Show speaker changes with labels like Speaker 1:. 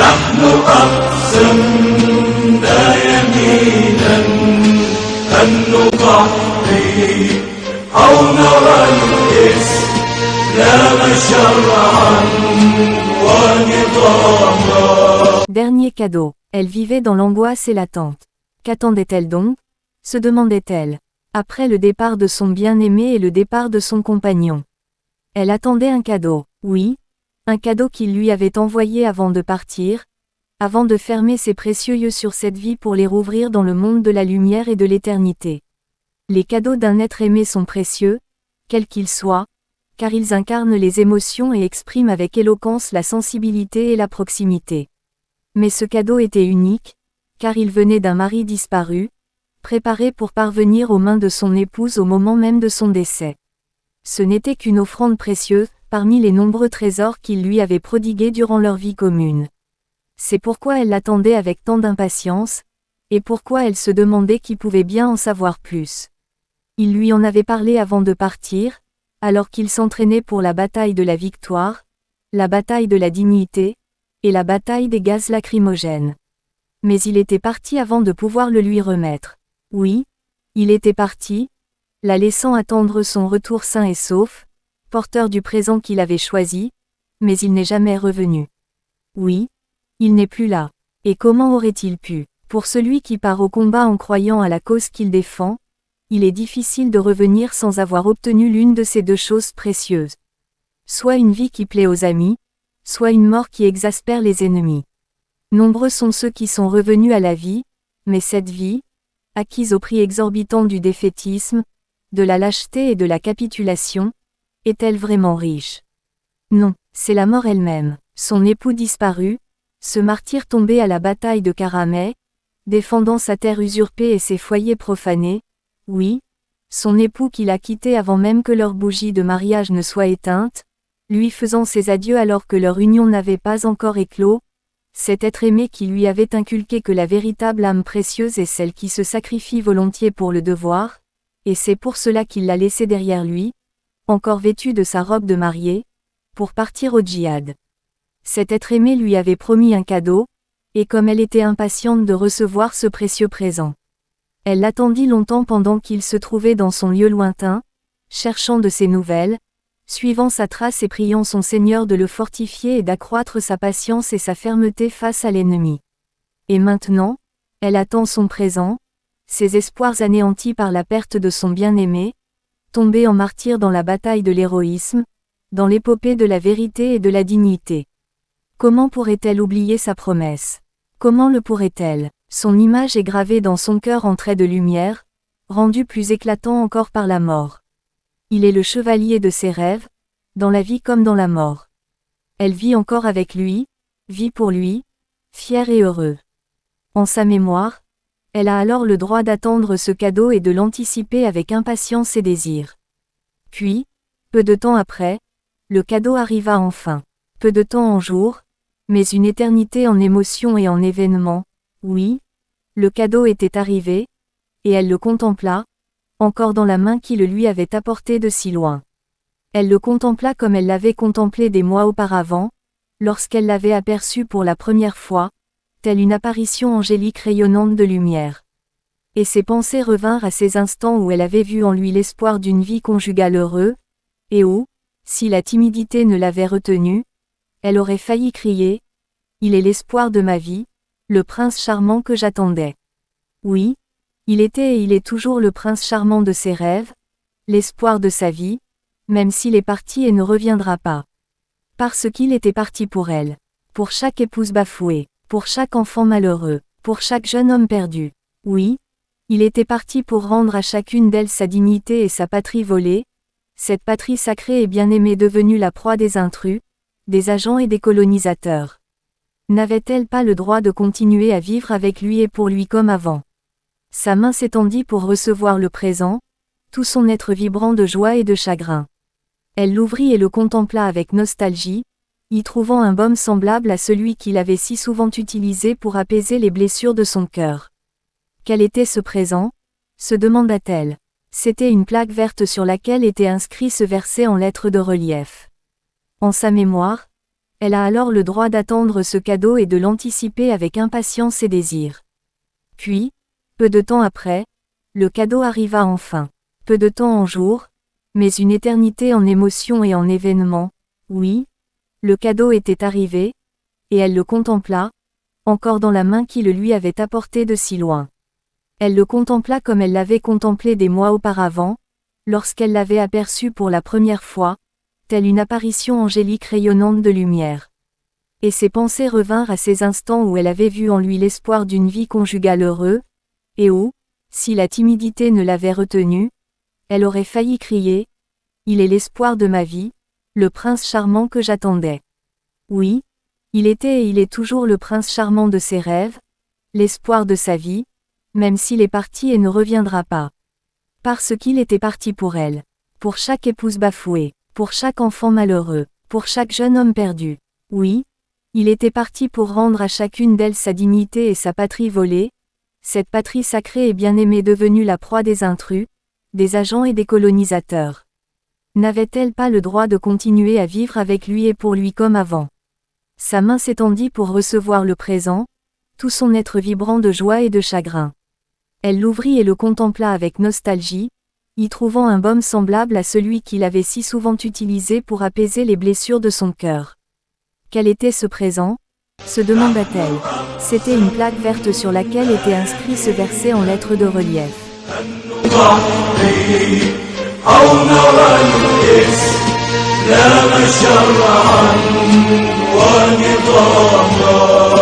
Speaker 1: نحن أقسمنا يمينا أن نضحي أو نرى الإسلام شرعا ونظاما.
Speaker 2: Dernier cadeau. Elle vivait dans l'angoisse et l'attente. Qu'attendait-elle donc? Se demandait-elle. Après le départ de son bien-aimé et le départ de son compagnon. Elle attendait un cadeau, oui, un cadeau qu'il lui avait envoyé avant de partir, avant de fermer ses précieux yeux sur cette vie pour les rouvrir dans le monde de la lumière et de l'éternité. Les cadeaux d'un être aimé sont précieux, quels qu'ils soient, car ils incarnent les émotions et expriment avec éloquence la sensibilité et la proximité. Mais ce cadeau était unique, car il venait d'un mari disparu, préparé pour parvenir aux mains de son épouse au moment même de son décès. Ce n'était qu'une offrande précieuse, parmi les nombreux trésors qu'il lui avait prodigués durant leur vie commune. C'est pourquoi elle l'attendait avec tant d'impatience, et pourquoi elle se demandait qui pouvait bien en savoir plus. Il lui en avait parlé avant de partir, alors qu'il s'entraînait pour la bataille de la victoire, la bataille de la dignité, et la bataille des gaz lacrymogènes. Mais il était parti avant de pouvoir le lui remettre. Oui, il était parti, la laissant attendre son retour sain et sauf, porteur du présent qu'il avait choisi, mais il n'est jamais revenu. Oui, il n'est plus là. Et comment aurait-il pu? Pour celui qui part au combat en croyant à la cause qu'il défend, il est difficile de revenir sans avoir obtenu l'une de ces deux choses précieuses. Soit une vie qui plaît aux amis, soit une mort qui exaspère les ennemis. Nombreux sont ceux qui sont revenus à la vie, mais cette vie, acquise au prix exorbitant du défaitisme, de la lâcheté et de la capitulation, est-elle vraiment riche? Non, c'est la mort elle-même, son époux disparu, ce martyr tombé à la bataille de Karameh, défendant sa terre usurpée et ses foyers profanés, oui, son époux qui l'a quitté avant même que leur bougie de mariage ne soit éteinte, lui faisant ses adieux alors que leur union n'avait pas encore éclos, cet être aimé qui lui avait inculqué que la véritable âme précieuse est celle qui se sacrifie volontiers pour le devoir, et c'est pour cela qu'il l'a laissé derrière lui, encore vêtu de sa robe de mariée, pour partir au djihad. Cet être aimé lui avait promis un cadeau, et comme elle était impatiente de recevoir ce précieux présent, elle l'attendit longtemps pendant qu'il se trouvait dans son lieu lointain, cherchant de ses nouvelles, suivant sa trace et priant son Seigneur de le fortifier et d'accroître sa patience et sa fermeté face à l'ennemi. Et maintenant, elle attend son présent, ses espoirs anéantis par la perte de son bien-aimé, tombé en martyr dans la bataille de l'héroïsme, dans l'épopée de la vérité et de la dignité. Comment pourrait-elle oublier sa promesse? Comment le pourrait-elle? Son image est gravée dans son cœur en traits de lumière, rendu plus éclatant encore par la mort. Il est le chevalier de ses rêves, dans la vie comme dans la mort. Elle vit encore avec lui, vit pour lui, fier et heureux. En sa mémoire, elle a alors le droit d'attendre ce cadeau et de l'anticiper avec impatience et désir. Puis, peu de temps après, le cadeau arriva enfin. Peu de temps en jours, mais une éternité en émotions et en événements, oui, le cadeau était arrivé, et elle le contempla, encore dans la main qui le lui avait apporté de si loin. Elle le contempla comme elle l'avait contemplé des mois auparavant, lorsqu'elle l'avait aperçu pour la première fois, telle une apparition angélique rayonnante de lumière. Et ses pensées revinrent à ces instants où elle avait vu en lui l'espoir d'une vie conjugale heureuse, et où, si la timidité ne l'avait retenue, elle aurait failli crier « Il est l'espoir de ma vie, le prince charmant que j'attendais. » Oui, il était et il est toujours le prince charmant de ses rêves, l'espoir de sa vie, même s'il est parti et ne reviendra pas. Parce qu'il était parti pour elle, pour chaque épouse bafouée, pour chaque enfant malheureux, pour chaque jeune homme perdu. Oui, il était parti pour rendre à chacune d'elles sa dignité et sa patrie volée, cette patrie sacrée et bien-aimée devenue la proie des intrus, des agents et des colonisateurs. N'avait-elle pas le droit de continuer à vivre avec lui et pour lui comme avant? Sa main s'étendit pour recevoir le présent, tout son être vibrant de joie et de chagrin. Elle l'ouvrit et le contempla avec nostalgie, y trouvant un baume semblable à celui qu'il avait si souvent utilisé pour apaiser les blessures de son cœur. Quel était ce présent? Se demanda-t-elle. C'était une plaque verte sur laquelle était inscrit ce verset en lettres de relief. En sa mémoire, Elle a alors le droit d'attendre ce cadeau et de l'anticiper avec impatience et désir. Puis, peu de temps après, le cadeau arriva enfin. Peu de temps en jours, mais une éternité en émotions et en événements. Oui, le cadeau était arrivé, et elle le contempla, encore dans la main qui le lui avait apporté de si loin. Elle le contempla comme elle l'avait contemplé des mois auparavant, lorsqu'elle l'avait aperçu pour la première fois, telle une apparition angélique rayonnante de lumière. Et ses pensées revinrent à ces instants où elle avait vu en lui l'espoir d'une vie conjugale heureuse, et où, si la timidité ne l'avait retenue, elle aurait failli crier « Il est l'espoir de ma vie, le prince charmant que j'attendais. » Oui, il était et il est toujours le prince charmant de ses rêves, l'espoir de sa vie, même s'il est parti et ne reviendra pas. Parce qu'il était parti pour elle, pour chaque épouse bafouée, pour chaque enfant malheureux, pour chaque jeune homme perdu. Oui, il était parti pour rendre à chacune d'elles sa dignité et sa patrie volée, cette patrie sacrée et bien-aimée devenue la proie des intrus, des agents et des colonisateurs. N'avait-elle pas le droit de continuer à vivre avec lui et pour lui comme avant? Sa main s'étendit pour recevoir le présent, tout son être vibrant de joie et de chagrin. Elle l'ouvrit et le contempla avec nostalgie, y trouvant un baume semblable à celui qu'il avait si souvent utilisé pour apaiser les blessures de son cœur. Quel était ce présent? Se demanda-t-elle. C'était une plaque verte sur laquelle était inscrit ce verset en lettres de relief.
Speaker 1: أو نرى الإسلام شرعا ونظاما